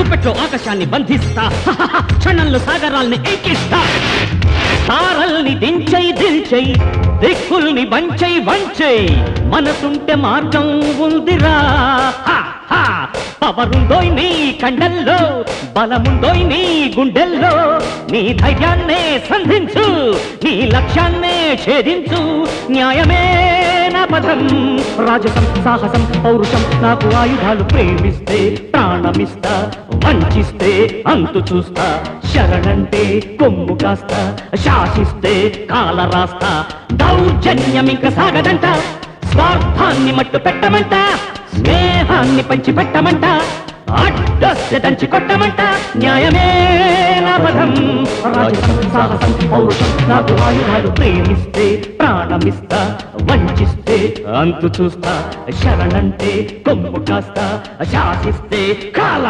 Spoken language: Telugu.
గుప్పెట్లో ఆకాశాన్ని బంధిస్తా క్షణంలో సాగరాల్ని ఎక్కిస్తా తారల్ని దించై దిల్చై దిక్కుల్ని వంచై వంచై మనసుంటే మార్గం ఉందిరా పవరుందోయ్ నీ కండల్లో బలముందోయ్ నీ గుండెల్లో నీ ధైర్యాన్నే సంధించు నీ లక్ష్యాన్నే ఛేదించు న్యాయమే నా పదం రాజసం సాహసం పౌరుషం నాకు ఆయుధాలు ప్రేమిస్తే ప్రాణమిస్తా వంచిస్తే అంతు చూస్తా శరణంటే కొమ్ము కాస్తా శాసిస్తే కాల రాస్తా దౌర్జన్యం ఇంక సాగదంట స్వార్థాన్ని మట్టు పెట్టమంట స్నేహాన్ని పంచి పెట్టమంట అడ్డొస్తే దంచి కొట్టమంట న్యాయమే నా పదం రాజసం సాహసం పౌరుషం నాకు ఆయుధాలు ప్రేమిస్తే ప్రాణమిస్తా వంచిస్తే అంతు చూస్తా శరణంటే కొమ్ము కాస్తా శాసిస్తే కాల